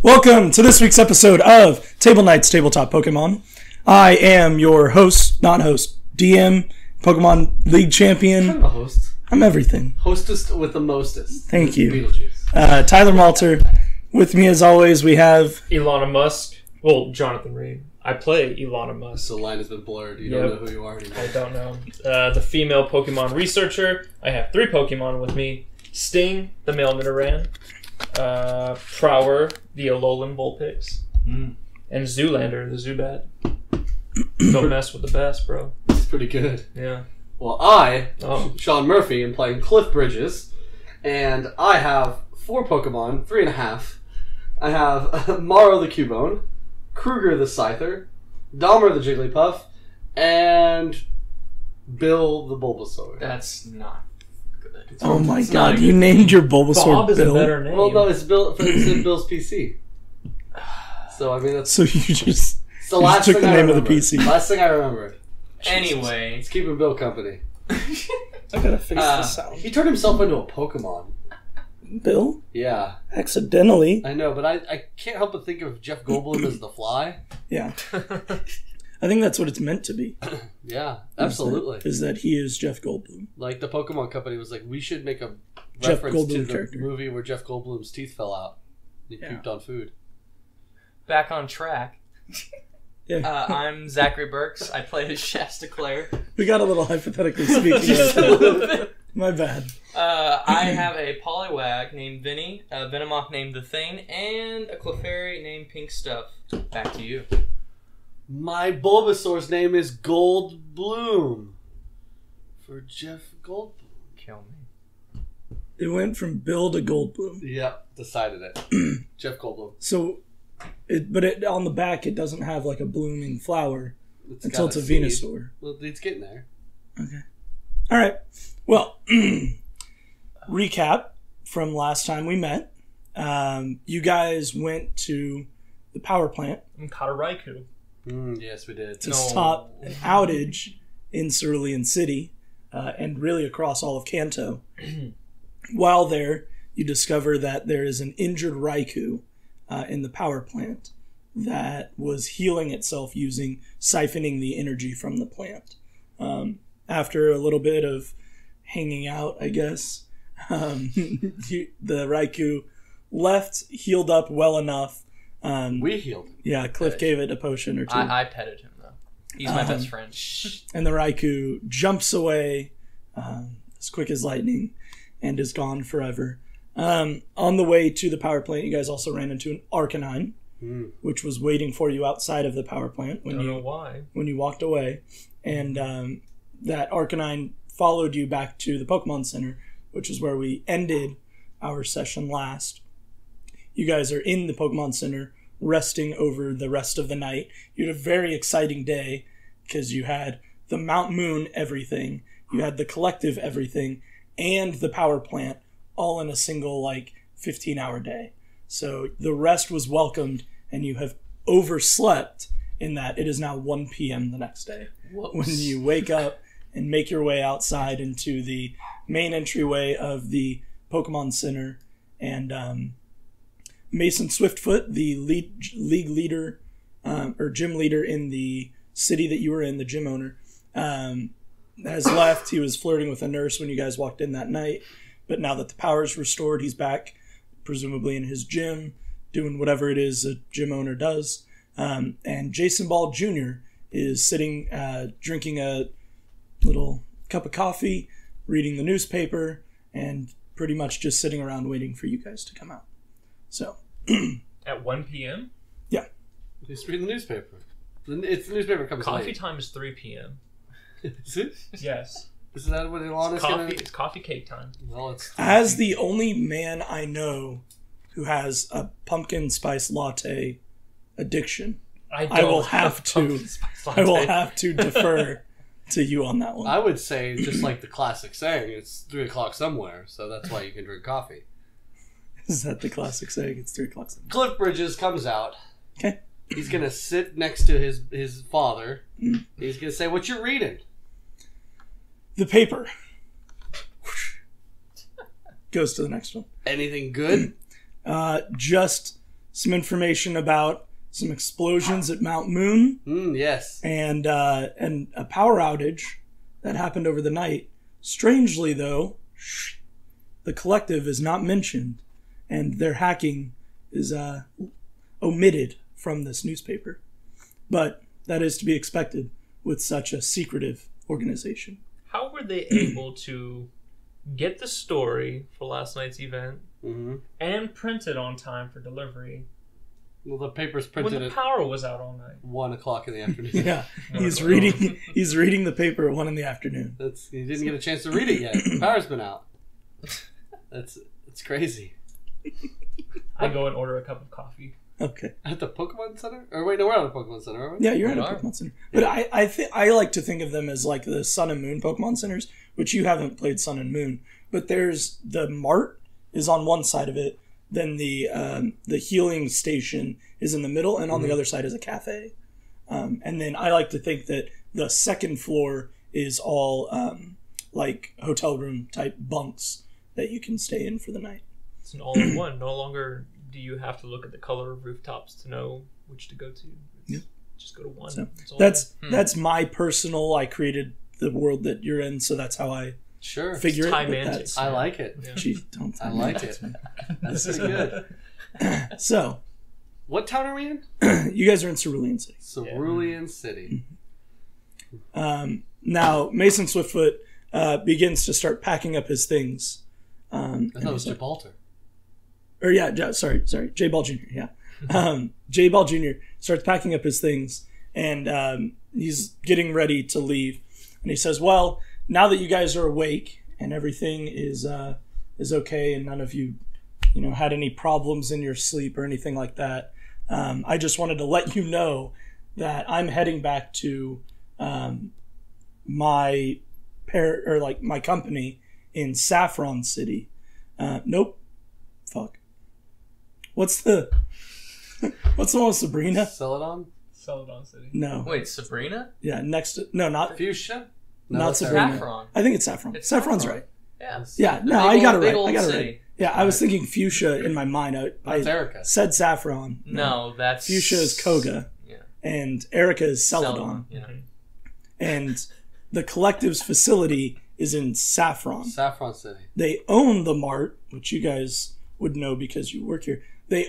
Welcome to this week's episode of Table Knight's Tabletop Pokemon. I am your host, not host, DM, Pokemon League Champion. I'm a host. I'm everything. Hostess with the mostest. Thank you. Beetlejuice. Tyler Malter. With me as always, we have... Elona Musk. Well, Jonathan Reed. I play Elona Musk. So the line has been blurred. You don't know who you are anymore. I don't know. The female Pokemon researcher. I have 3 Pokemon with me. Sting, the male Nidoran. Prower, the Alolan Vulpix. And Zoolander the Zubat. Don't mess with the best, bro. It's pretty good. Yeah. Well, Shawn Murphy, am playing Cliff Bridges. And I have 4 Pokemon, 3.5. I have Marrow the Cubone, Krueger the Scyther, Dahmer the Jigglypuff, and Bill the Bulbasaur. That's not good. Oh my god, you named your Bulbasaur Bob is Bill? a better name. Well, no, it's in Bill's PC. So, I mean, that's... So you just It's the last took thing the I name of the remembered. PC. Last thing I remembered. Anyway. It's keeping Bill company. I gotta fix the sound. He turned himself into a Pokemon. Bill? Yeah. Accidentally. I know, but I can't help but think of Jeff Goldblum as the Fly. Yeah. I think that's what it's meant to be. Yeah, absolutely. Is that he is Jeff Goldblum. Like, the Pokemon company was like, we should make a Jeff reference Goldblum to the character. movie where Jeff Goldblum's teeth fell out. He Yeah. puked on food. Back on track. Yeah. I'm Zachary Birkes. I play as Shasta Clair. We got a little hypothetically speaking. Just a little bit. My bad. I have a Poliwag named Vinnie, a Venomoth named the Thing, and a Clefairy named Pink Stuff. Back to you. My Bulbasaur's name is Goldblum. For Jeff Goldblum. Kill me. It went from Bill to Goldblum. Yep, decided it. Jeff Goldblum. So, but on the back, it doesn't have like a blooming flower until got it's a seed. Venusaur. Well, it's getting there. Okay. All right. Well, recap from last time we met. You guys went to the power plant And caught a Raikou. Yes, we did. to stop an outage in Cerulean City and really across all of Kanto. While there, you discover that there is an injured Raikou in the power plant that was healing itself using siphoning the energy from the plant. After a little bit of hanging out, I guess, the Raikou left, healed up well enough. We healed him. Yeah, Cliff gave it a potion or two. I petted him, though. He's my best friend. And the Raikou jumps away as quick as lightning and is gone forever. On the way to the power plant, you guys also ran into an Arcanine, which was waiting for you outside of the power plant when Don't know why. when you walked away. And that Arcanine followed you back to the Pokemon Center, which is where we ended our session last. You guys are in the Pokemon Center, resting over the rest of the night. You had a very exciting day because you had the Mount Moon everything, you had the collective everything, and the power plant all in a single 15-hour day. So the rest was welcomed, and you have overslept in that it is now 1 p.m. the next day. Whoops. When you wake up and make your way outside into the main entryway of the Pokemon Center, and Mason Swiftfoot, the league leader, or gym leader in the city that you were in, the gym owner, has left. He was flirting with a nurse when you guys walked in that night, but now that the power is restored, he's back, presumably in his gym, doing whatever it is a gym owner does. And Jason Ball Jr. is sitting, drinking a little cup of coffee, reading the newspaper, and pretty much just sitting around waiting for you guys to come out. So, At 1 p.m.? Yeah. Just reading the newspaper. It's the newspaper comes Coffee late. time is 3 p.m. Is it? Yes. Isn't that what Elona's gonna... It's coffee cake time. Well, it's... As the only man I know who has a pumpkin spice latte addiction, I will have to defer to you on that one. I would say, just like the classic saying, it's 3 o'clock somewhere, so that's why you can drink coffee. Is that the classic saying? It's 3 o'clock. Cliff Bridges comes out. Okay. He's going to sit next to his father. He's going to say, what you reading? The paper. Goes to the next one. Anything good? Just some information about some explosions at Mount Moon. Yes. And a power outage that happened over the night. Strangely, though, the collective is not mentioned, and their hacking is omitted from this newspaper. But that is to be expected with such a secretive organization. How were they able to get the story for last night's event and print it on time for delivery? Well, the paper's When printed the at power was out all night. 1 o'clock in the afternoon. Yeah, he's reading the paper at 1 PM. He didn't get a chance to read it yet. The power's been out. It's crazy. I go and order a cup of coffee. Okay. At the Pokemon Center? Or wait, no, we're at the Pokemon Center, aren't we? Yeah, you're at a Pokemon Center. But I like to think of them as like the Sun and Moon Pokemon Centers, which you haven't played Sun and Moon. But there's the Mart is on one side of it. Then the healing station is in the middle, and on the other side is a cafe. And then I like to think that the second floor is all like hotel room type bunks that you can stay in for the night. It's an all-in-one. No longer do you have to look at the color of rooftops to know which to go to. Just go to one. So that's my personal. I created the world that you're in, so that's how I figure it. Timantic. I like it. Yeah. Geez, don't I like it. That's pretty good. So, what town are we in? You guys are in Cerulean City. Cerulean City. Now, Mason Swiftfoot begins to start packing up his things. I thought it was Gibraltar. Or sorry, J Ball Jr. Yeah, J Ball Jr. starts packing up his things, and he's getting ready to leave. And he says, "Well, now that you guys are awake and everything is okay, and none of you, had any problems in your sleep or anything like that, I just wanted to let you know that I'm heading back to my my company in Saffron City. Nope, fuck. What's the one with Sabrina? Celadon City. No. Wait, Sabrina? Yeah, not Fuchsia. Not Sabrina. Saffron. I think it's Saffron. Saffron's right. Yeah. Yeah. No, I got it right. I got it right. Yeah, I was thinking Fuchsia in my mind. That's Erica. Said Saffron. No, that's Fuchsia is Koga. Yeah. And Erica is Celadon. Yeah. And the collective's facility is in Saffron. Saffron City. They own the Mart, which you guys would know because you work here. They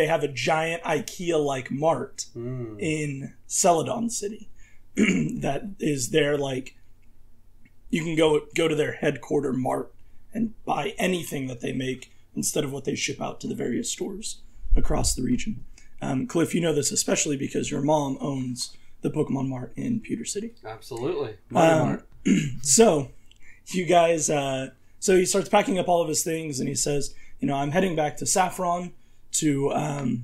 have a giant IKEA-like Mart in Celadon City that is their you can go to their headquarter Mart and buy anything that they make instead of what they ship out to the various stores across the region. Cliff, you know this especially because your mom owns the Pokemon Mart in Pewter City. Absolutely. Mart. So you guys, so he starts packing up all of his things and he says, I'm heading back to Saffron to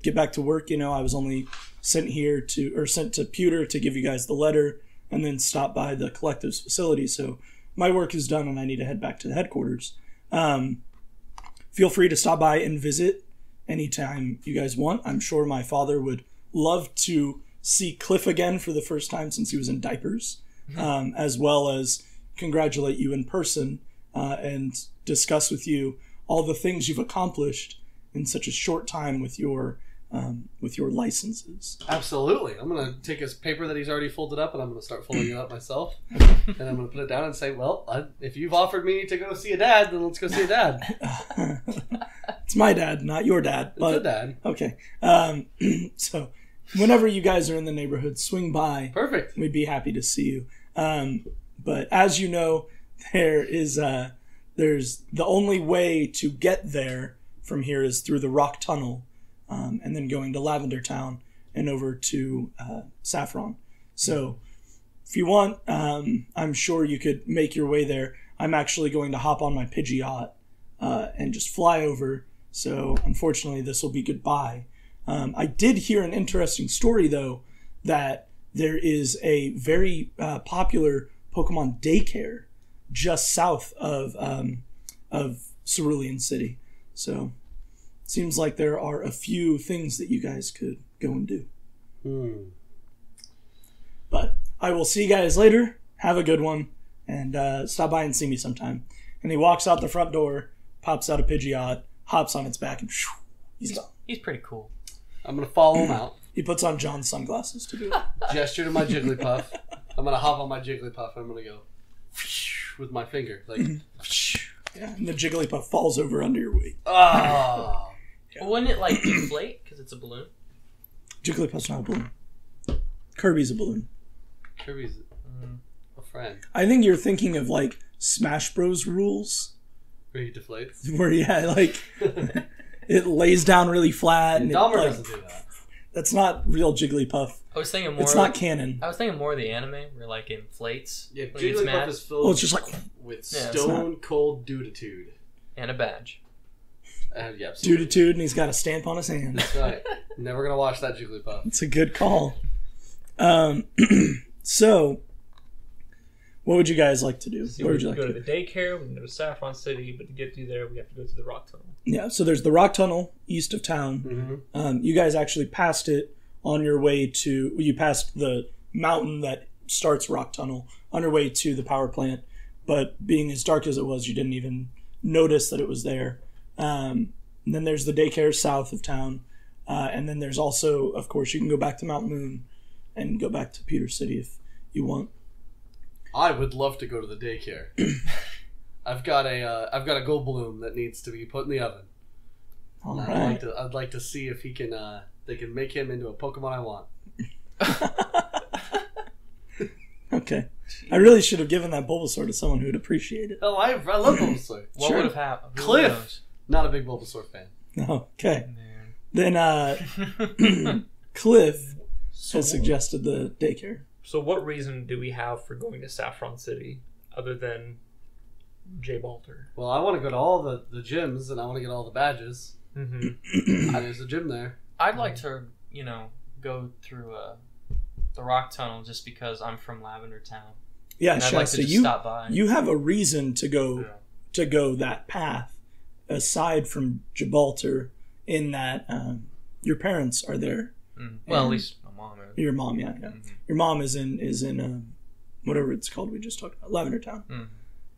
get back to work. I was only sent to Pewter to give you guys the letter and then stop by the collective's facility. So my work is done and I need to head back to the headquarters. Feel free to stop by and visit anytime you guys want. I'm sure my father would love to see Cliff again for the first time since he was in diapers, as well as congratulate you in person and discuss with you all the things you've accomplished in such a short time with your licenses. Absolutely. I'm going to take his paper that he's already folded up and I'm going to start folding it up myself. And I'm going to put it down and say, well, if you've offered me to go see a dad, then let's go see a dad. It's my dad, not your dad. But, it's a dad. Okay. So whenever you guys are in the neighborhood, swing by. Perfect. We'd be happy to see you. But as you know, there's the only way to get there from here is through the Rock Tunnel, and then going to Lavender Town and over to Saffron. So if you want, I'm sure you could make your way there. I'm actually going to hop on my Pidgeot and just fly over. So unfortunately, this will be goodbye. I did hear an interesting story, though, that there is a very popular Pokemon daycare just south of Cerulean City. So seems like there are a few things that you guys could go and do. But I will see you guys later. Have a good one. And stop by and see me sometime. And he walks out the front door, pops out a Pidgeot, hops on its back, and He's gone. He's pretty cool. I'm gonna follow him out. He puts on John's sunglasses to do it. Gesture to my Jigglypuff. I'm gonna hop on my Jigglypuff and I'm gonna go with my finger. Like, Yeah, and the Jigglypuff falls over under your weight. oh. But wouldn't it like deflate because it's a balloon? Jigglypuff's not a balloon. Kirby's a balloon. Kirby's a friend. I think you're thinking of like Smash Bros. Rules. Where he deflates. Where, yeah, like, it lays down really flat. And Dahmer like, doesn't do that. That's not real Jigglypuff. I was thinking more. It's not canon. I was thinking more of the anime where like it inflates. Yeah, when it gets Jigglypuff mad. is filled Well, it's just like... with Yeah, stone cold duditude. And a badge. Yeah, absolutely. Duditude, and he's got a stamp on his hand. That's right. Never gonna watch that Jigglypuff. It's a good call. So, what would you guys like to do? So Where we would you can like go to to the daycare, we can go to Saffron City, but to get through there, we have to go through the rock tunnel. Yeah, so there's the rock tunnel east of town. Mm-hmm. You guys actually passed it on your way to... You passed the mountain that starts rock tunnel on your way to the power plant, but being as dark as it was, you didn't even notice that it was there. And then there's the daycare south of town. And then there's also, of course, you can go back to Mount Moon and go back to Pewter City if you want. I would love to go to the daycare. I've got a gold balloon that needs to be put in the oven. All And right. I'd like to see if he can. They can make him into a Pokemon I want. Okay. I really should have given that Bulbasaur to someone who would appreciate it. Oh, I love Bulbasaur. What Sure. would have happened? Who Cliff. knows? Not a big Bulbasaur fan. Okay. Man. Then Cliff has suggested the daycare. So what reason do we have for going to Saffron City other than J. Balter? Well, I want to go to all the gyms and I want to get all the badges. Mm-hmm. There's a gym there. I'd like to, go through the rock tunnel just because I'm from Lavender Town. Yeah, And I'd like to Shasta, just stop by. you have a reason to go that path aside from Gibraltar in that your parents are there. Mm. Well, at least my mom is. Your mom, yeah. Mm-hmm. Your mom is in whatever it's called we just talked about, Lavender Town.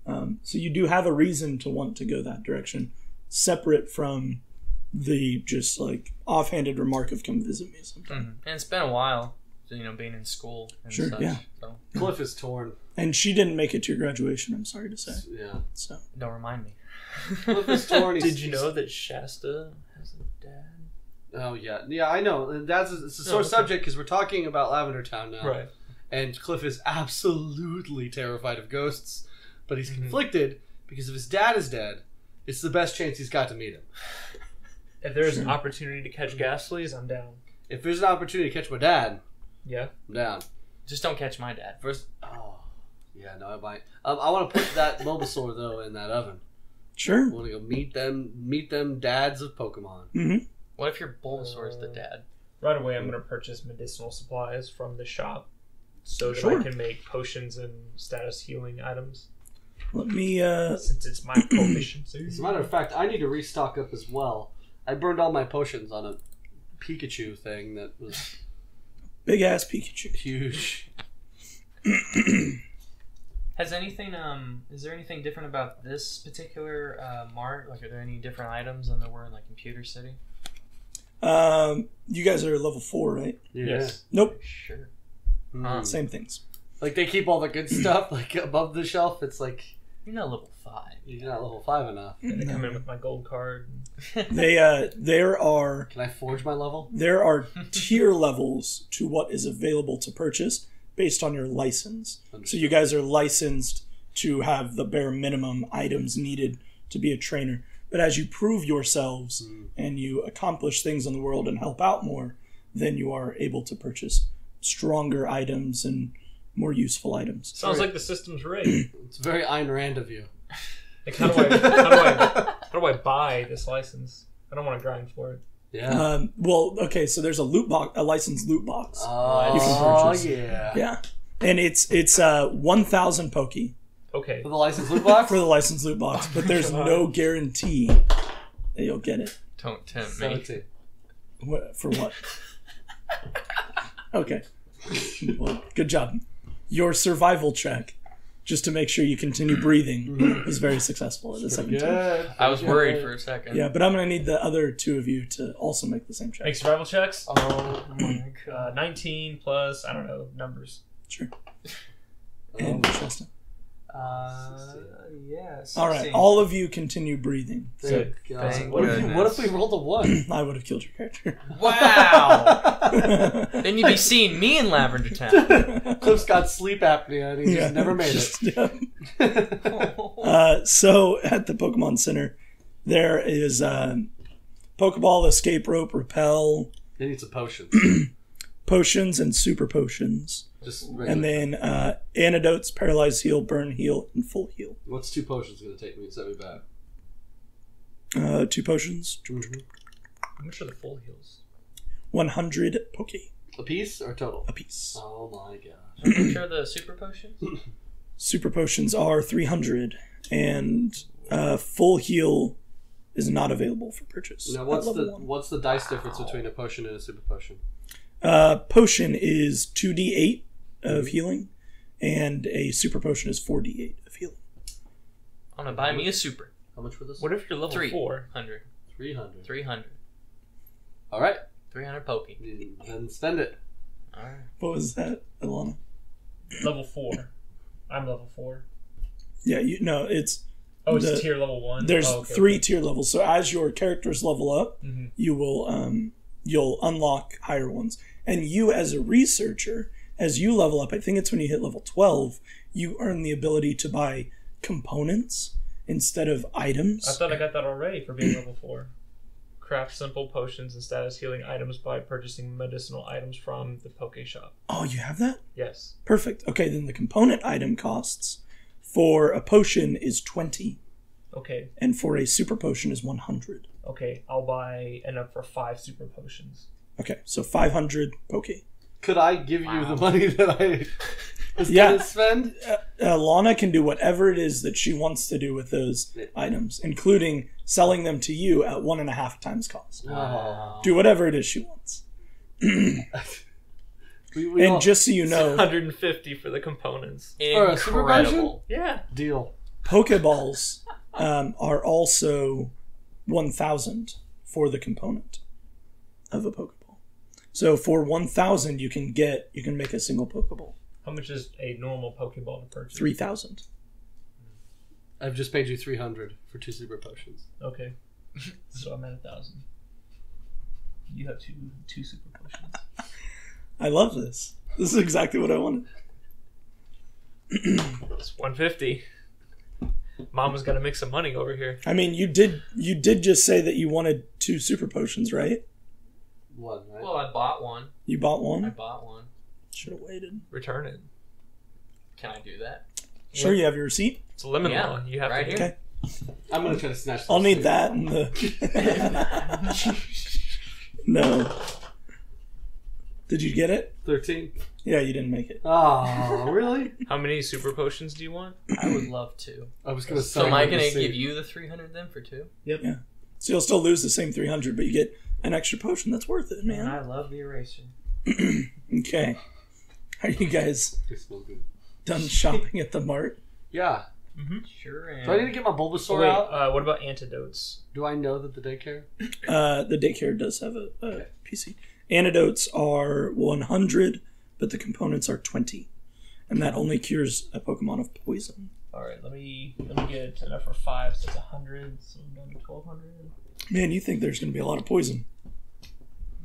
Mm-hmm. So you do have a reason to want to go that direction, separate from the just like offhanded remark of come visit me sometime. Mm-hmm. And it's been a while, being in school and Sure, such. yeah. So Cliff is torn. And she didn't make it to your graduation, I'm sorry to say. Yeah. So don't remind me. Cliff is torn. Did you know that Shasta has a dad? Oh yeah, yeah. I know. And it's a sore subject because we're talking about Lavender Town now, Right. And Cliff is absolutely terrified of ghosts, but he's Mm-hmm. conflicted because if his dad is dead, it's the best chance he's got to meet him. If there's an opportunity to catch Ghastlies, I'm down. If there's an opportunity to catch my dad, Yeah. I'm down. Just don't catch my dad. First, yeah, no, I might. I want to put that Bulbasaur though in that oven. sure. I want to go meet them dads of Pokemon. Mm-hmm. What if your Bulbasaur is the dad? Right away, I'm going to purchase medicinal supplies from the shop so that Sure. I can make potions and status healing items. Let me Since it's my proficiency. As a matter of fact, I need to restock up as well. I burned all my potions on a Pikachu thing that was big ass Pikachu. huge. Has anything, is there anything different about this particular mart? Like, are there any different items than there were in, like, Computer City? You guys are level 4, right? Yeah. Yes. Nope. Sure. Mm. Same things. Like they keep all the good stuff like above the shelf. It's like You're not level 5. you're not level 5 enough. And they come in with my gold card. There are Can I forge my level? tier levels to what is available to purchase based on your license. So you guys are licensed to have the bare minimum items needed to be a trainer. But as you prove yourselves and you accomplish things in the world and help out more, then you are able to purchase stronger items and more useful items. Sounds like the system's rigged. It's very Ayn Rand of you. Like, how do I buy this license? I don't want to grind for it. Yeah. Okay, so there's a licensed loot box. Oh, you can purchase. yeah. Yeah. And it's 1,000 Poke Okay. For the license loot box? for the licensed loot box, but there's no guarantee that you'll get it. Don't tempt me. 17. For what? Okay. Well, good job. Your survival check just to make sure you continue breathing, was very successful at the 17. I was worried for a second. Yeah, but I'm going to need the other two of you to also make the same check. Make survival checks? Oh my god. 19 plus, I don't know, numbers. Sure. And Shasta. Yes. All right, all of you continue breathing. Thank God. Thank What goodness. if we rolled a 1? I would have killed your character. Wow! Then you'd be seeing me in Lavender Town. Cliff's got sleep apnea and he just never made it. So at the Pokemon Center, there is Pokeball, Escape Rope, Repel, They need some potions. Potions, and Super Potions. Just And then Antidotes, Paralyze Heal, Burn Heal, and Full Heal. What's 2 potions going to take me to set me back? 2 potions. How much are the full heals? 100 Poke A piece or total? apiece. Oh my gosh. I'm sure the super potions. Super Potions are 300, and Full Heal is not available for purchase. Now, at what's level the 1. what's the dice difference between a potion and a super potion? Potion is 2d8 of healing, and a Super Potion is 4d8 of healing. I'm gonna buy me a super. How much for this? What if you're level 4? 300. 300. 300. All right. 300 Poke. Then spend it. All right. What was that, Elona? Level 4. I'm level 4. Yeah, it's... Oh, it's tier level 1? There's oh, okay, 3 tier levels, so as your characters level up, Mm-hmm. you will you'll unlock higher ones. And you, as a researcher, as you level up, I think it's when you hit level 12, you earn the ability to buy components instead of items. I thought I got that already for being level 4. Craft simple potions and status healing items by purchasing medicinal items from the Poke Shop. Oh, you have that? Yes. Perfect. Okay, then the component item costs for a potion is 20, Okay. and for a super potion is 100. Okay, I'll buy enough for 5 super potions. Okay, so 500 Poke. Could I give you the money that I was Yeah. going to spend? Lana can do whatever it is that she wants to do with those items, including selling them to you at 1.5 times cost. Wow. Do whatever it is she wants. We And all- just so you know, 150 for the components. For a super version? Incredible. Yeah. Deal. Pokeballs are also 1,000 for the component of a Pokeball. So for 1,000, you can make a single Pokeball. How much is a normal Pokeball to purchase? 3,000. I've just paid you 300 for 2 super potions. Okay. So I'm at 1,000. You have two super potions. I love this. This is exactly what I wanted. It's 150. Mama's got to make some money over here. I mean, you did just say that you wanted 2 super potions, right? 1, right? Well, I bought one. You bought I one? bought one. Should have waited. Return it. Can I do that? Sure, you have your receipt? It's a lemon Yeah, law. You have right to. here. Okay. I'm going to try to snatch this I'll need too. that and the... No. Did you get it? 13. Yeah, you didn't make it. Oh, really? How many super potions do you want? I would love to. I was going to So am I going to give you the 300 then for 2? Yep. Yeah. So you'll still lose the same 300, but you get an extra potion. That's worth it, Man, man. I love the eraser. Okay. Are you guys They smell good. done shopping at the mart? Yeah. Sure am. Do I need to get my Bulbasaur Oh, wait, out? what about antidotes? Do I know that the daycare? The daycare does have a PC. Antidotes are 100, but the components are 20. And that only cures a Pokemon of poison. All right, let me get enough for 5, so it's 100, so I'm down to 1,200. Man, you think there's going to be a lot of poison.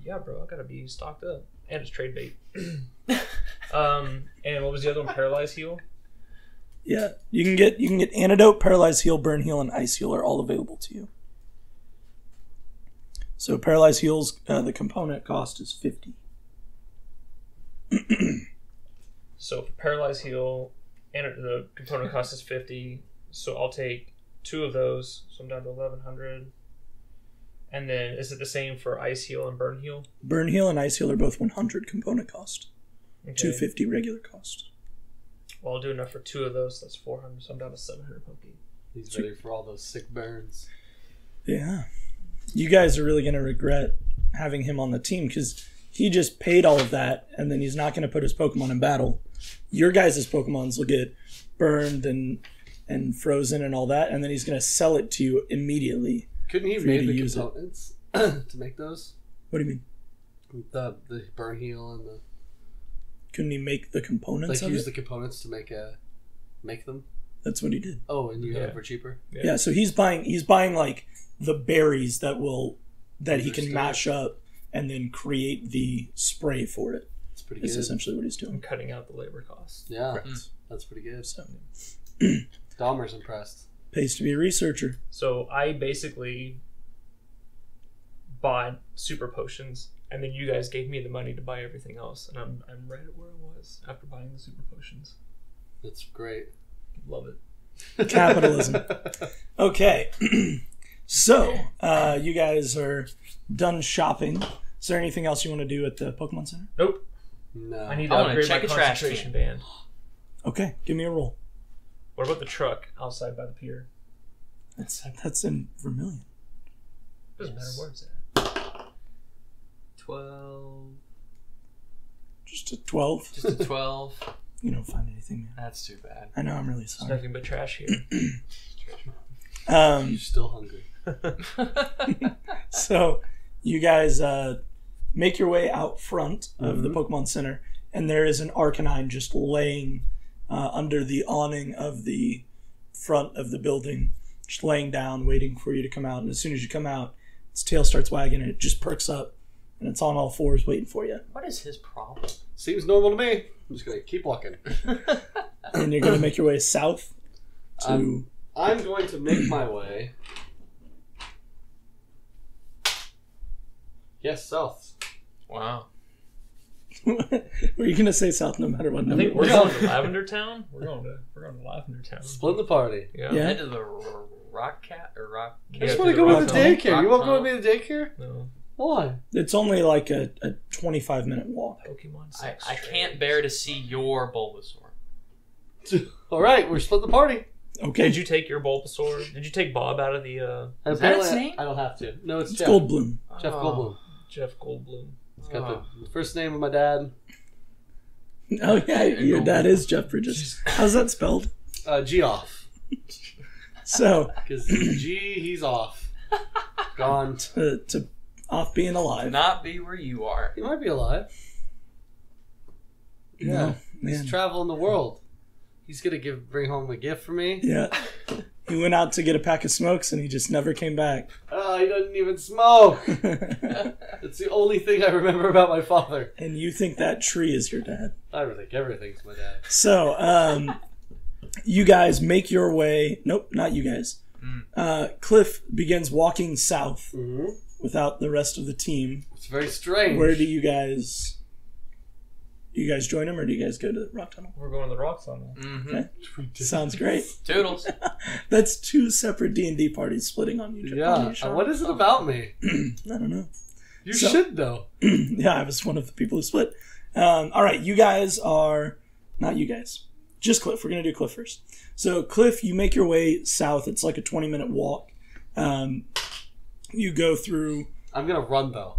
Yeah, bro, I gotta be stocked up. And it's trade bait. And what was the other one? Paralyze heal? Yeah, you can get Antidote, Paralyze Heal, Burn Heal, and Ice Heal are all available to you. So Paralyze Heals, the component cost is 50. So for paralyze heal, and the component cost is 50. So I'll take 2 of those. So I'm down to 1,100. And then is it the same for ice heal and burn heal? Burn Heal and Ice Heal are both 100 component cost. Okay. 250 regular cost. Well, I'll do enough for 2 of those. So that's 400. So I'm down to 700 Poke. He's ready for all those sick burns. Yeah. You guys are really going to regret having him on the team because he just paid all of that, and then he's not going to put his Pokemon in battle. Your guys' Pokemons will get burned and frozen and all that, and then he's going to sell it to you immediately. Couldn't he make the components to make those? What do you mean? The burn heal and the... Couldn't he make the components use the components to make them? That's what he did. Oh, and you got it for cheaper? Yeah, so he's buying like the berries that he can mash up and then create the spray for it. That's pretty good. That's essentially what he's doing. I'm cutting out the labor costs. Yeah, that's pretty good. So Dahmer's impressed. Pays to be a researcher. So I basically bought super potions, and then you guys gave me the money to buy everything else, and I'm right at where I was after buying the super potions. That's great. Love it. Capitalism. Okay. So, you guys are done shopping. Is there anything else you want to do at the Pokemon Center? Nope. No. I need to upgrade my concentration band. Okay, give me a roll. What about the truck outside by the pier? That's in Vermilion. Doesn't matter where it's at. 12. Just Just a 12? Just a 12. You don't find anything, man. That's too bad. I know, I'm really There's sorry. nothing but trash here. You're still hungry. So, you guys make your way out front of the Pokemon Center, and there is an Arcanine just laying under the awning of the front of the building, just laying down, waiting for you to come out. And as soon as you come out, its tail starts wagging, and it just perks up, and it's on all fours waiting for you. What is his problem? Seems normal to me. I'm just going to keep walking. And you're going to make your way south to... I'm going to make my way... Yes, south. Wow. Were you going to say south no matter what I number? think we're going to Lavender Town. We're going to Lavender Town. Split the party. Yeah. Yeah. Head to the Rock Cat or Rock. I just to want to the go Rock with the Tunnel. daycare. You won't go with me to daycare? No. Why? It's only like a 25-minute walk. Pokemon. I can't bear to see your Bulbasaur. All right, we're splitting the party. Okay. Did you take your Bulbasaur? Did you take Bob out of the Is that its name? I don't have to. No, it's It's Jeff. Goldblum. Jeff Goldblum. Jeff Goldblum? It's got the first name of my dad. Oh, yeah, your dad is Jeff Bridges. How's that spelled? G off. So, Because G, he's off. Gone. to off being alive. Not be where you are. He might be alive. Yeah. No, He's man. traveling the world. He's going to bring home a gift for me. Yeah. He went out to get a pack of smokes and he just never came back. Oh, he doesn't even smoke. It's the only thing I remember about my father. And you think that tree is your dad. I think everything's my dad. So, you guys make your way. Nope, not you guys. Cliff begins walking south without the rest of the team. It's very strange. Where do you guys... You guys join him, or do you guys go to the Rock Tunnel? We're going to the Rock Tunnel. Okay. Sounds great. Toodles. That's two separate D&D parties splitting on you. on Yeah. you, Shawn. What is it about me? I don't know. You should know. Yeah, I was one of the people who split. All right, you guys are... Not you guys. Just Cliff. We're going to do Cliff first. So, Cliff, you make your way south. It's like a 20-minute walk. You go through... I'm going to run, though.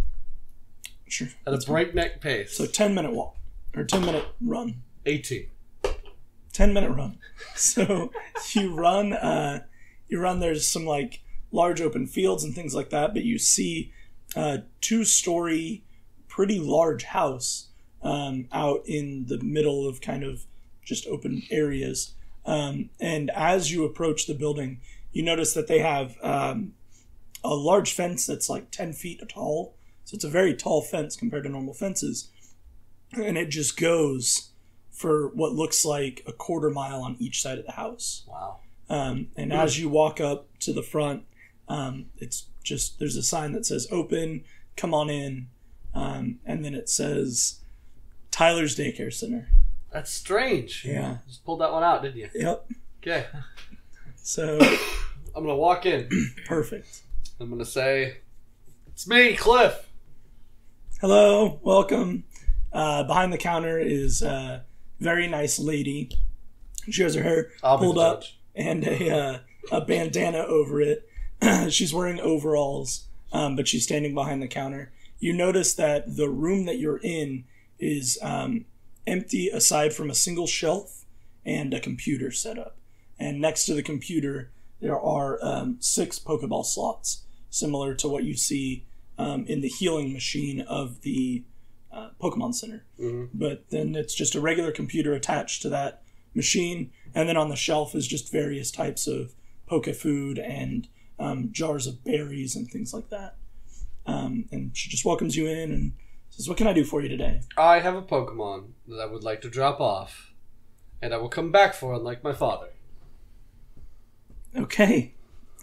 Sure. At a breakneck pace. So, 10-minute walk. Or 10-minute run. 18. 10-minute run. So, you run... There's some, like, large open fields and things like that, but you see a 2-story, pretty large house out in the middle of kind of just open areas. And as you approach the building, you notice that they have a large fence that's like 10 feet tall. So it's a very tall fence compared to normal fences. And it just goes for what looks like a quarter mile on each side of the house. Wow. And as you walk up to the front, it's just, there's a sign that says open, come on in. And then it says Tyler's Daycare Center. That's strange. Yeah. Just pulled that one out, didn't you? Yep. Okay. So, I'm going to walk in. perfect. I'm going to say, it's me, Cliff. Hello, welcome. Behind the counter is a very nice lady. She has her hair I'll be pulled the up judge. and a bandana over it. She's wearing overalls, but she's standing behind the counter. you notice that the room that you're in is empty aside from a single shelf and a computer set up. And next to the computer, there are 6 Pokeball slots, similar to what you see in the healing machine of the Pokemon Center. Mm-hmm. But then it's just a regular computer attached to that machine, and then on the shelf is just various types of Poke food and jars of berries and things like that. And she just welcomes you in and says, "What can I do for you today?" I have a Pokemon that I would like to drop off, and I will come back for it like my father. Okay.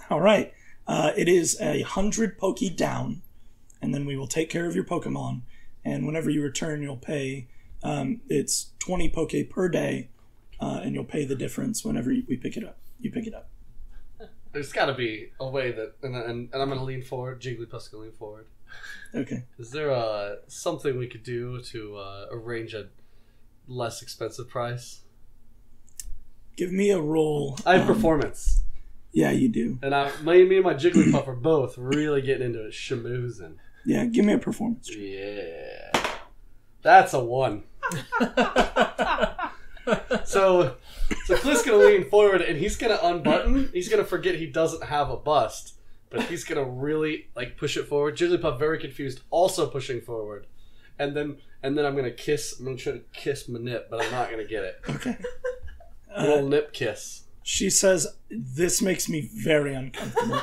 All right. It is 100 Poke down, and then we will take care of your Pokemon. And whenever you return, you'll pay, it's 20 Poke per day, and you'll pay the difference whenever we pick it up. You pick it up. There's got to be a way that, and I'm going to lean forward. Jigglypuff's going to lean forward. Okay. Is there something we could do to arrange a less expensive price? Give me a roll. I have performance. Yeah, you do. And me and my Jigglypuff are both really getting into it, shamoozing. Yeah, give me a performance. Yeah. That's a 1. So Cliff's going to lean forward, and he's going to unbutton. He's going to forget he doesn't have a bust, but he's going to really push it forward. Jigglypuff, very confused, also pushing forward. And then I'm going to kiss. I'm going to try to kiss my nip, but I'm not going to get it. Okay. A little nip kiss. She says, "This makes me very uncomfortable.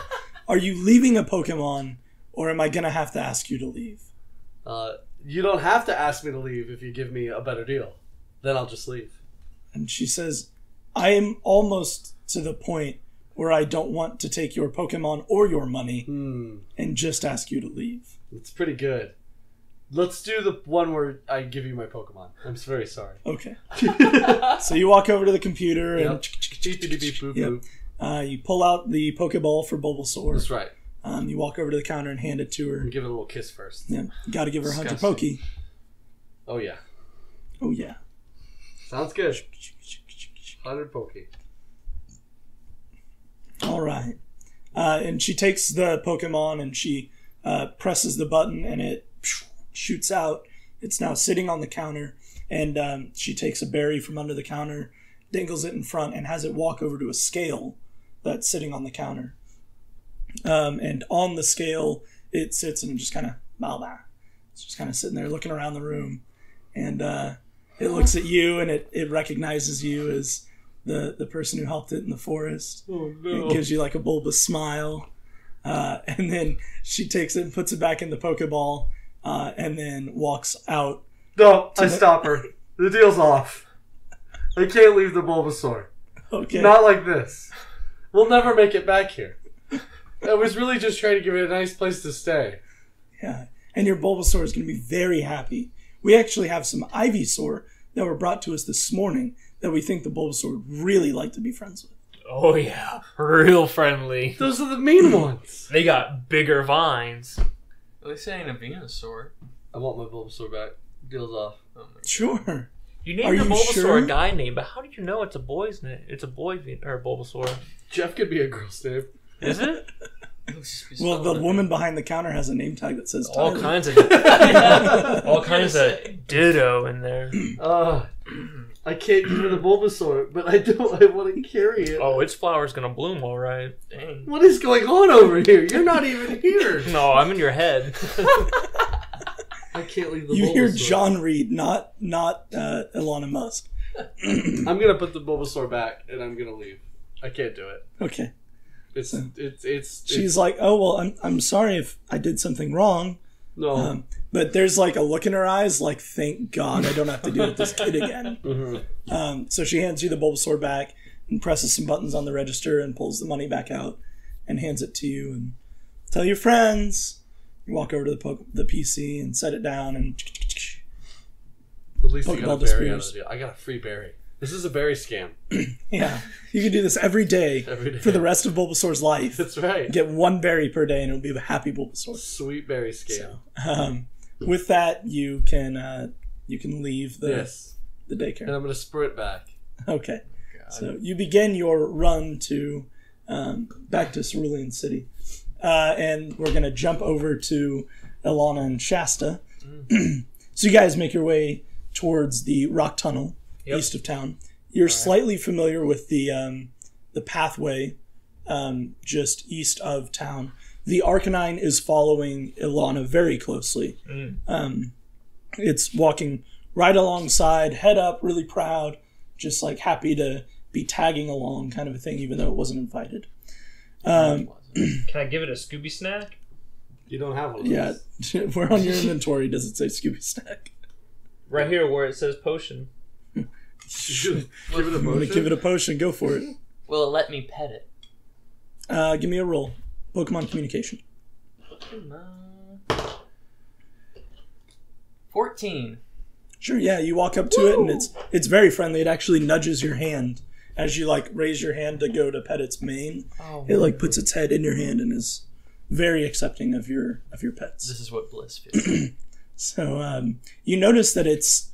Are you leaving a Pokemon, or am I going to have to ask you to leave?" You don't have to ask me to leave if you give me a better deal. Then I'll just leave. And she says, "I am almost to the point where I don't want to take your Pokemon or your money and just ask you to leave." It's pretty good. Let's do the one where I give you my Pokemon. I'm very sorry. Okay. So you walk over to the computer and you pull out the Pokeball for Bulbasaur. That's right. You walk over to the counter and hand it to her. And give it a little kiss first. Yeah. You got to give her 100 Poke. Oh, yeah. Oh, yeah. Sounds good. 100 Poke. All right. And she takes the Pokemon and she presses the button and it shoots out. It's now sitting on the counter, and she takes a berry from under the counter, dangles it in front, and has it walk over to a scale that's sitting on the counter. And on the scale, it sits and just kind of it's just kind of sitting there looking around the room, and it looks at you and it recognizes you as the person who helped it in the forest. Oh, no. It gives you like a bulbous smile, and then she takes it and puts it back in the Pokeball. And then walks out. No, I stop her. The deal's off. I can't leave the Bulbasaur. Okay. Not like this. We'll never make it back here. I was really just trying to give it a nice place to stay. Yeah. And your Bulbasaur is going to be very happy. We actually have some Ivysaur that were brought to us this morning that we think the Bulbasaur would really like to be friends with. Oh, yeah. Real friendly. Those are the mean ones. They got bigger vines. At least it ain't a Venusaur. I want my Bulbasaur back. Deal's off. Oh my Sure. You named the Bulbasaur a guy name, but how do you know it's a boy's name? It's a boy or Bulbasaur. Jeff could be a girl's name. Is it? Well, the woman behind the counter has a name tag that says all Tyler. kinds of all kinds of ditto in there. I can't give her the Bulbasaur, but I want to carry it. Oh, its flower's gonna bloom, all right. Dang. What is going on over here? You're not even here. No, I'm in your head. I can't leave the Bulbasaur. You hear John Reed, not Elona Musk. I'm gonna put the Bulbasaur back, and I'm gonna leave. I can't do it. Okay. She's like, "Oh well, I'm sorry if I did something wrong." No. But there's like a look in her eyes, like, "Thank God I don't have to deal with this kid again." Mm-hmm. So she hands you the Bulbasaur back and presses some buttons on the register and pulls the money back out and hands it to you and tell your friends. You walk over to the PC and set it down and at least you got a berry out of disappears. the deal. I got a free berry. This is a berry scam. Yeah, you can do this every day for the rest of Bulbasaur's life. That's right. Get 1 berry per day and it'll be a happy Bulbasaur. Sweet berry scam. So, with that, you can leave the daycare. And I'm going to sprint back. Okay. God. So you begin your run to back to Cerulean City, and we're going to jump over to Elona and Shasta. So you guys make your way towards the rock tunnel east of town. You're slightly familiar with the pathway just east of town. The Arcanine is following Elona very closely. It's walking right alongside, head up, really proud, just like happy to be tagging along kind of a thing, even though it wasn't invited. Can I give it a Scooby snack? You don't have one of those. Yeah, where on your inventory does it say Scooby Snack? Right here where it says potion. Give it a potion. Give it a potion, go for it. Will it let me pet it? Give me a roll. Pokemon communication. 14. Sure, yeah, you walk up to it and it's very friendly. It actually nudges your hand as you like raise your hand to go to pet its mane. It like puts its head in your hand and is very accepting of your pets. This is what bliss feels like. So you notice that it's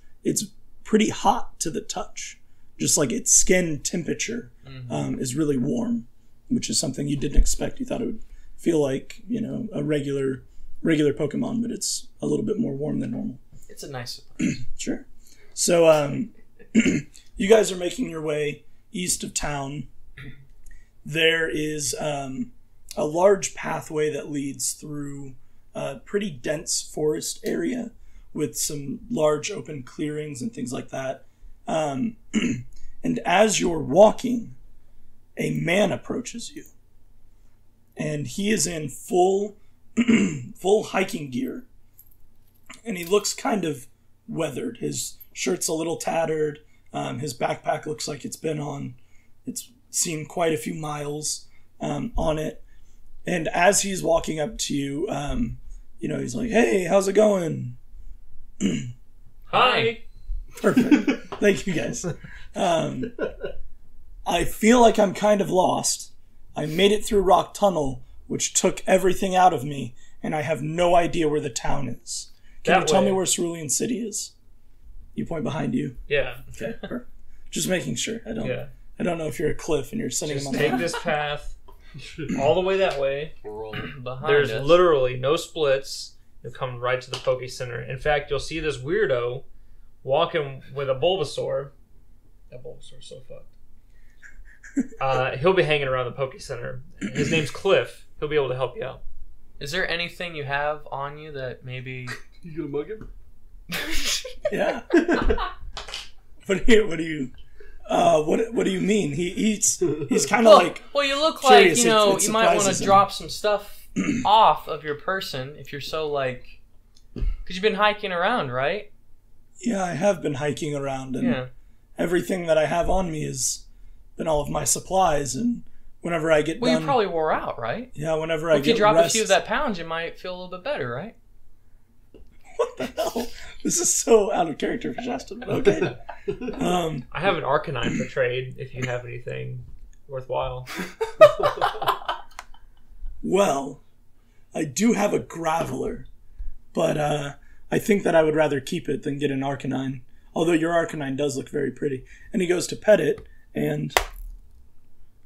pretty hot to the touch. Just like its skin temperature is really warm, which is something you didn't expect. You thought it would feel like, a regular Pokemon, but it's a little bit more warm than normal. It's a nice surprise. Sure. So you guys are making your way east of town. There is a large pathway that leads through a pretty dense forest area with some large open clearings and things like that. And as you're walking, a man approaches you. And he is in full hiking gear. And he looks kind of weathered. His shirt's a little tattered. His backpack looks like it's seen quite a few miles on it. And as he's walking up to you, he's like, "Hey, how's it going?" Hi. Perfect. Thank you, guys. I feel like I'm kind of lost. I made it through Rock Tunnel, which took everything out of me, and I have no idea where the town is. Can you tell me where Cerulean City is? You point behind you. Yeah. Okay. Just making sure. I don't know if you're a cliff and you're sending Just him on take this path all the way that way. Roll behind There's us. literally no splits. You'll come right to the Poke Center. In fact, you'll see this weirdo walking with a Bulbasaur. That Bulbasaur's so fucked. He'll be hanging around the Poke Center. His name's Cliff. He'll be able to help you out. Is there anything you have on you that maybe... You gonna mug him? Yeah. What do you mean? He's kind of like... Well, you look curious. like, It you might want surprises to him. drop some stuff off of your person if you're so like... Because you've been hiking around, right? Yeah, I have been hiking around, and everything that I have on me has been all of my supplies, and whenever I get Well, done... you probably wore out, right? Yeah, whenever I If get you drop rest, a few of that pounds, you might feel a little bit better, right? What the hell? This is so out of character for Shasta. Okay. I have an Arcanine for trade if you have anything worthwhile. Well, I do have a Graveler, but I think that I would rather keep it than get an Arcanine. Although your Arcanine does look very pretty. And he goes to pet it, and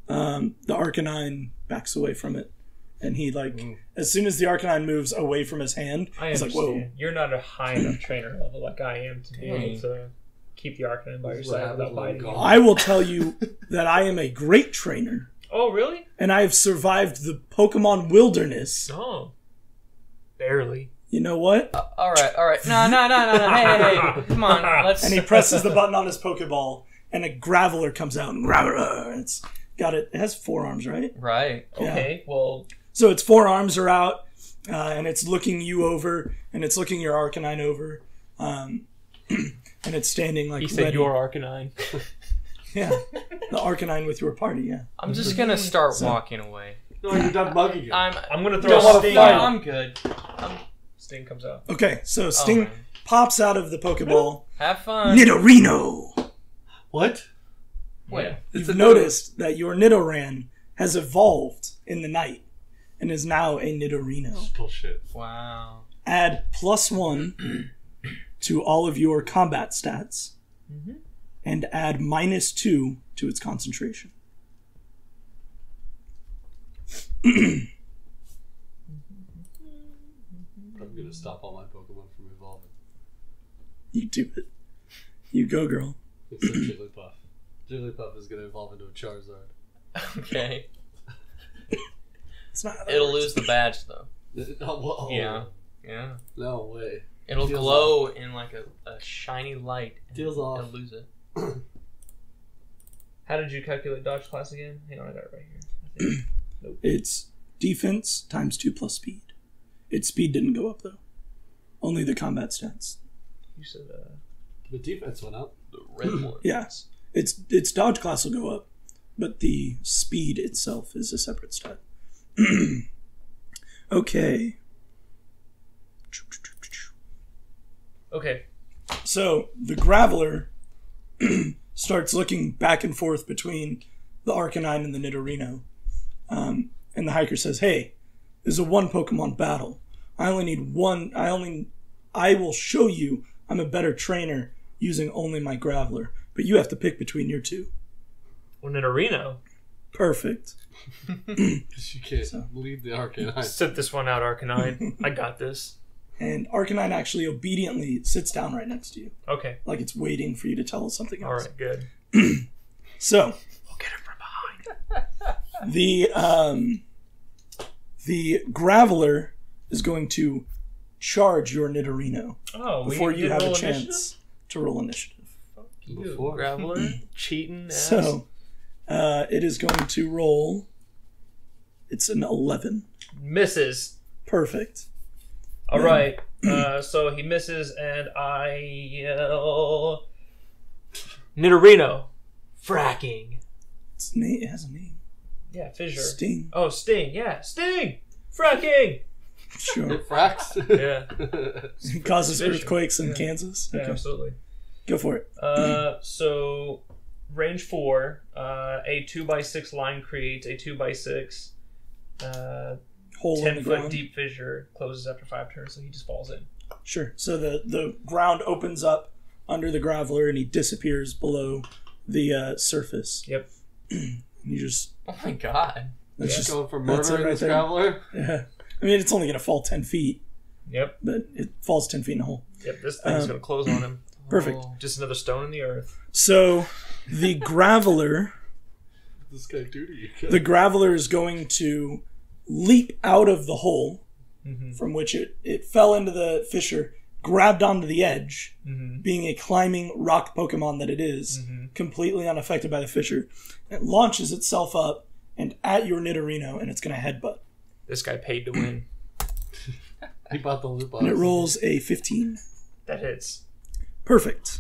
the Arcanine backs away from it. And he, as soon as the Arcanine moves away from his hand, I he's understand. like, whoa. You're not a high enough trainer level like I am to be able to keep the Arcanine by your side without biting you. I will tell you that I am a great trainer. Oh, really? And I have survived the Pokemon wilderness. Oh. Barely. You know what? All right. No. Hey. Come on, let's... And he presses the button on his Pokeball, and a Graveler comes out, and it has 4 arms, right? Right. Okay, well... So its 4 arms are out, and it's looking you over, and it's looking your Arcanine over, and it's standing like He said ready. your Arcanine. Yeah, the Arcanine with your party, yeah. I'm just going to start walking away. No, you're done mugging him. I'm going to don't throw wanna a Sting. No, fight. I'm good. Sting comes out. Okay, so Sting man. pops out of the Pokeball. Have fun. Nidorino! What? Wait. Yeah. You've noticed that your Nidoran has evolved in the night and is now a Nidorino. Bullshit. Wow. Add +1 to all of your combat stats, and add -2 to its concentration. I'm gonna stop all my Pokemon from evolving. You do it. You go, girl. Except Jigglypuff. Jigglypuff is gonna evolve into a Charizard. Okay. It's not how that It'll works. lose the badge though. Oh, whoa. Yeah. Yeah. No way. It'll Deals glow in like a shiny light. And Deals off. It'll lose it. How did you calculate dodge class again? Hang on, I got it right here. I think. Nope. It's defense times 2 plus speed. Its speed didn't go up though. Only the combat stats. You said The defense went up. The red one. Yeah. Its dodge class will go up, but the speed itself is a separate stat. Okay. okay. So the Graveler starts looking back and forth between the Arcanine and the Nidorino. And the hiker says, hey, this is a one Pokemon battle. I only need one. I will show you I'm a better trainer using only my Graveler. But you have to pick between your two. Well, Nidorino. Perfect. Because you can't lead the Arcanine. Sit this one out, Arcanine. I got this. And Arcanine actually obediently sits down right next to you. Okay. Like it's waiting for you to tell us something else. Alright, good. So, We'll get it from behind. the Graveler is going to charge your Nidorino Oh, before you have a chance Initiative? to roll initiative. Fuck you, Before. Graveler. Cheating ass. So, it is going to roll. It's an 11. Misses. Perfect. Alright. So he misses and I yell... Nidorino. Fracking. It has a name. Yeah, fissure. Sting. Oh, Sting. Yeah, Sting! Fracking! Sure. It fracks. Yeah. It causes Fissure. earthquakes in Yeah. Kansas. Yeah, Okay. absolutely. Go for it. So range 4, a 2x6 line creates a 2x6 Hole in the 10-foot ground. deep fissure, closes after 5 turns, so he just falls in. Sure. So the ground opens up under the Graveler and he disappears below the surface. Yep. And you just Oh my god. that's Just just going for that's it murdering right this there. Traveler. Yeah. I mean, it's only going to fall 10 feet, Yep. but it falls 10 feet in a hole. Yep, this thing's going to close on him. Perfect. Oh. Just another stone in the earth. So the Graveler, This guy do to you. the Graveler is going to leap out of the hole Mm-hmm. from which it fell into the fissure, grabbed onto the edge, Mm-hmm. being a climbing rock Pokemon that it is, Mm-hmm. completely unaffected by the fissure. It launches itself up and at your Nidorino, and it's going to headbutt. This guy paid to win. He bought the loot box. And it rolls a 15. That hits. Perfect.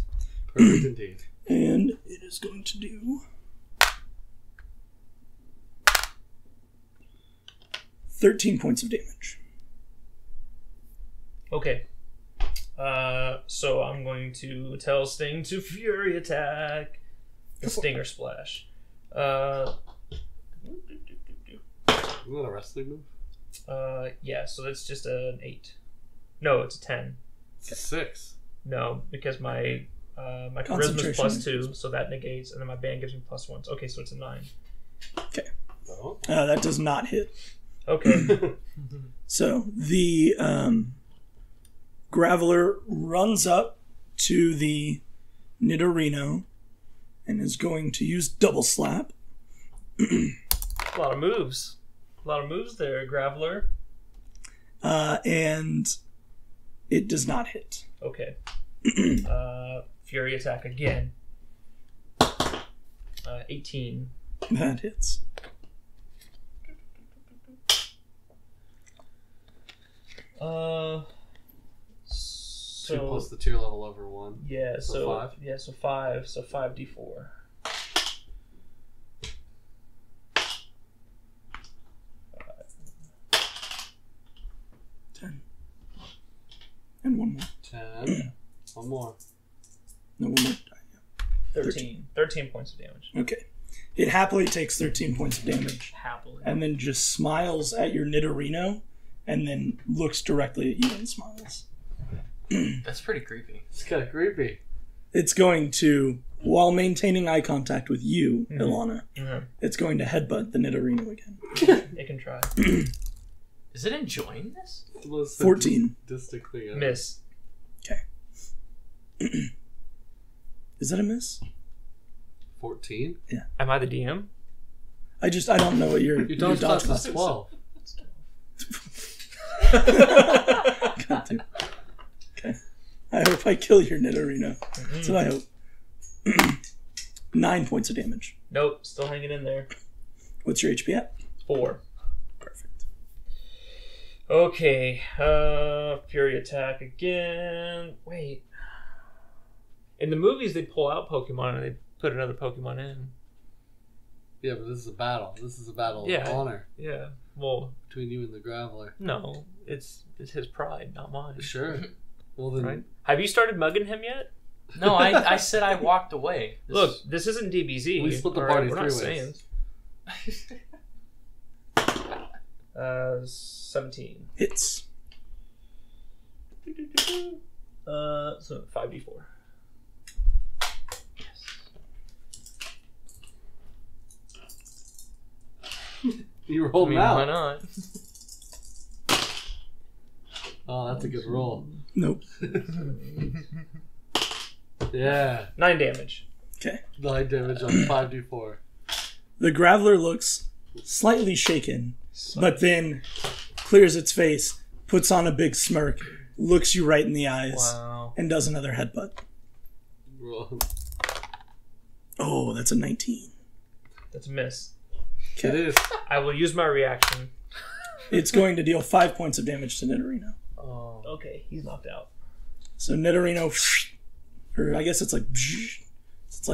Perfect indeed. And it is going to do 13 points of damage. Okay. So I'm going to tell Sting to Fury Attack. The Stinger Splash. Isn't that a wrestling move? Yeah, so that's just an 8. No, it's a 10. It's a 6. No, because my my charisma Concentration. is plus 2, so that negates, and then my band gives me plus 1. Okay, so it's a 9. Okay. No. That does not hit. Okay. So the Graveler runs up to the Nidorino and is going to use Double Slap. A lot of moves. A lot of moves there, Graveler. And it does not hit. Okay. Fury Attack again. 18. That hits. Two So plus the tier level over 1. yeah, So so 5? yeah, so 5, so 5d4. And one more. 10. One more. No, one more. 13. 13 points of damage. Okay. It happily takes 13 points of damage Happily. and then just smiles at your Nidorino and then looks directly at you and smiles. That's pretty creepy. It's kind of creepy. It's going to, while maintaining eye contact with you, Elona, Mhm. it's going to headbutt the Nidorino again. It can try. Is it enjoying this? 14. Sadistic thing ever. Miss. Okay. Is that a miss? 14? Am I the DM? I don't know what your dodge class class is 12. God damn. Okay. I hope I kill your Nidorino. That's what I hope. 9 points of damage. Nope, still hanging in there. What's your HP at? 4. Perfect. Okay, Fury Attack again. Wait. In the movies, they pull out Pokemon and they put another Pokemon in. Yeah, but this is a battle. This is a battle of honor. Yeah, well... Between you and the Graveler. No, it's his pride, not mine. Sure. Well then... Right? Have you started mugging him yet? No, I said I walked away. Look, this isn't DBZ. We split the all party we're not 3 ways. saying. 17. Hits. So 5d4. You rolled Why out. not? Oh, that's a good roll. Nope. Yeah. 9 damage. Okay. 9 damage on 5d4. The Graveler looks slightly shaken, but then clears its face, puts on a big smirk, looks you right in the eyes, Wow. and does another headbutt. Roll. Oh, that's a 19. That's a miss. It is. I will use my reaction. It's going to deal 5 points of damage to Nidorino. Oh. Okay, he's knocked out. So Nidorino, or I guess it's like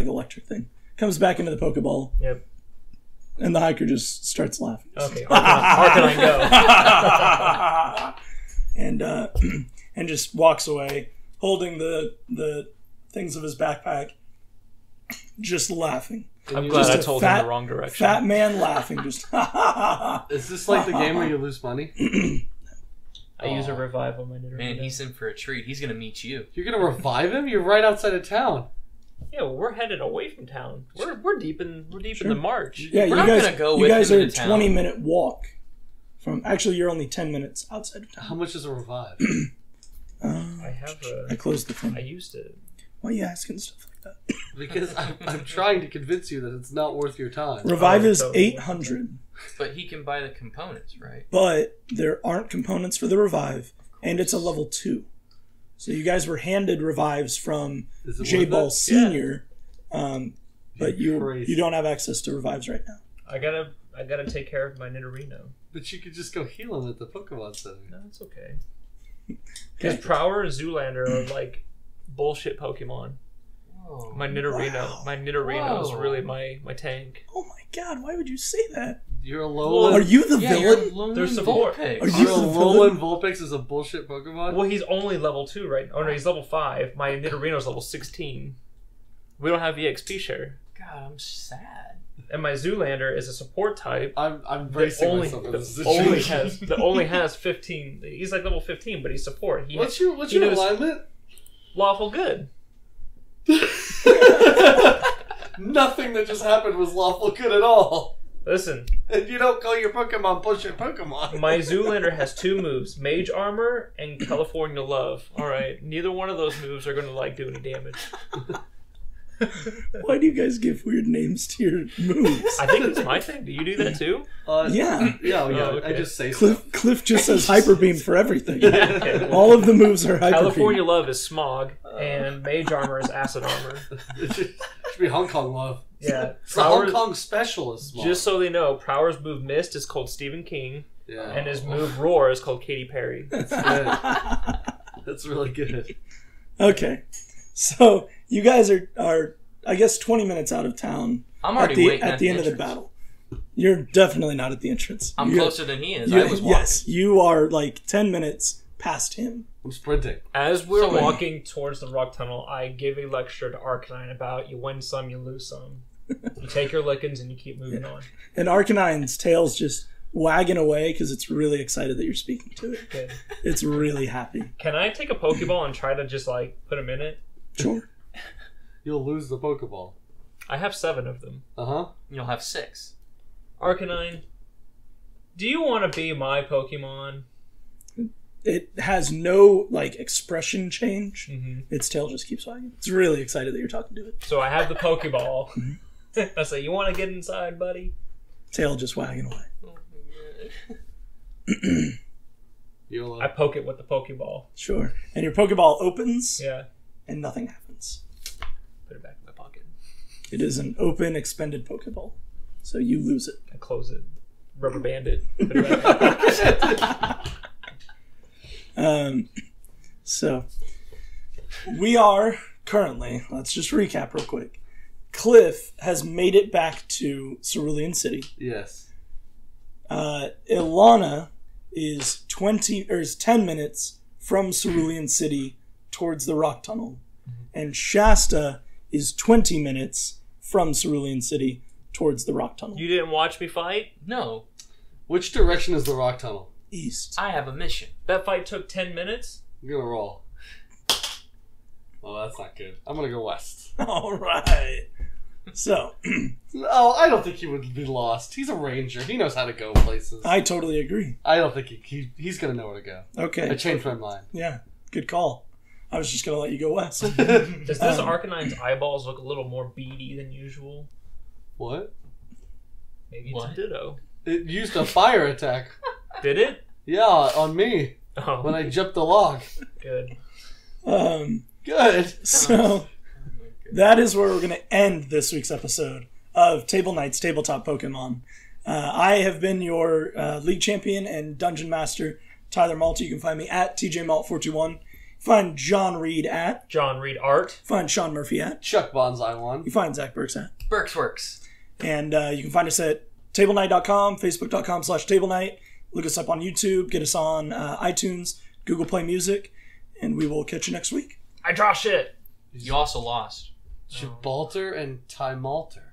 electric thing, comes back into the Pokeball, Yep. and the hiker just starts laughing. Okay, Arcanine go. and just walks away, holding the things of his backpack, just laughing. I'm glad I a told him the wrong direction. Fat man laughing, just Is this like the game where you lose money? I use a revive on my Nidoran. Man, he's in for a treat. He's gonna meet you. You're gonna revive him? You're right outside of town. Yeah, well, we're headed away from town. We're deep in the march. Yeah, We're you not guys, gonna go you with guys him are a into town. 20-minute walk from. Actually, you're only 10 minutes outside of town. How much is a revive? I have I closed the phone. I used it. Why are you asking stuff like that? Because I'm trying to convince you that it's not worth your time. Revive is totally. 800, But he can buy the components, right? but there aren't components for the revive, and it's a level 2. So you guys were handed revives from Is it J-Ball worth it? Senior, but Crazy. you don't have access to revives right now. I gotta take care of my Nidorino. But you could just go heal him at the Pokemon Center. No, it's okay. Because Prower and Zoolander are like bullshit Pokemon. Whoa. My Nidorino is Whoa. really my tank. Oh my god, why would you say that? You're a Are Alolan. you the Yeah, villain? you're Alolan Their support. Vulpix. Are you You're a the Alolan villain? Vulpix is a bullshit Pokemon? Well, he's only level 2 right now. Oh no, he's level 5. My Nidorino's level 16. We don't have EXP share. God, I'm sad. And my Zoolander is a support type. I'm bracing myself in this situation. that only has 15. He's like level 15, but he's support. What's he your knows- alignment? Lawful good. Nothing that just happened was lawful good at all. Listen, And you don't call your Pokemon bullshit Pokemon. my Zoolander has 2 moves: Mage Armor and California Love. All right, neither one of those moves are going to like do any damage. Why do you guys give weird names to your moves? I think it's my thing. Do you do that too? Yeah. Yeah, Oh, okay. I just say so. Cliff just says Hyper Beam for everything. Okay, well, All of the moves are Hyper California Beam. Love is Smog, and Mage Armor is Acid Armor. It should be Hong Kong love. Yeah, It's the Hong Prower- Kong specialist. Just so they know, Prower's move Mist is called Stephen King, Yeah. and his move Roar is called Katy Perry. That's good. That's really good. Okay. So you guys are I guess 20 minutes out of town I'm already waiting at the end of the entrance. battle. You're definitely not at the entrance. I'm You- closer than he is. you- I was walking. yes, you are like 10 minutes past him. I'm sprinting. As we're So wait. walking towards the rock tunnel, I give a lecture to Arcanine about you win some, you lose some. You take your lickings and you keep moving on. And Arcanine's tail's just wagging away because it's really excited that you're speaking to it. Okay. It's really happy. Can I take a Pokeball and try to just like put him in it? Sure. You'll lose the Pokeball. I have 7 of them. Uh huh. You'll have 6. Arcanine, Do you want to be my Pokemon? It has no like expression change. Mm-hmm. Its tail just keeps wagging. It's really excited that you're talking to it. So I have the Pokeball. I say, you want to get inside, buddy? Tail just wagging away. Oh my god. I poke it with the Pokeball. Sure. And your Pokeball opens. Yeah. And nothing happens. Put it back in my pocket. It is an open, expended Pokeball. So you lose it. I close it. Rubber band it. Put it back in my pocket. So we are currently, let's just recap real quick. Cliff has made it back to Cerulean City. Yes. Elona is 10 minutes from Cerulean City towards the rock tunnel. And Shasta is 20 minutes from Cerulean City towards the rock tunnel. You didn't watch me fight? No, Which direction is the rock tunnel? East. I have a mission. That fight took 10 minutes? I'm gonna roll. Oh, that's not good. I'm gonna go west. All right. So, No, I don't think he would be lost. He's a ranger. He knows how to go places. I totally agree. I don't think he's gonna know where to go. I Okay. changed my mind. Yeah. Good call. I was just going to let you go west. Does this Arcanine's eyeballs look a little more beady than usual? What? Maybe it's What? a Ditto. It used a fire attack. Did it? Yeah, on me Oh, when I jumped the log. good. Good. So that is where we're going to end this week's episode of Table Knight's Tabletop Pokemon. I have been your league champion and dungeon master, Tyler Malta. You can find me at TJMalt421. Find John Reed at. John Reed Art. Find Sean Murphy at. Chuck Bonsai won. You find Zach Birkes at. Birkes works. And you can find us at tablenight.com, facebook.com/tablenight. Look us up on YouTube. Get us on iTunes, Google Play Music. And we will catch you next week. I draw shit. You also lost. Gibraltar and Ty Malter.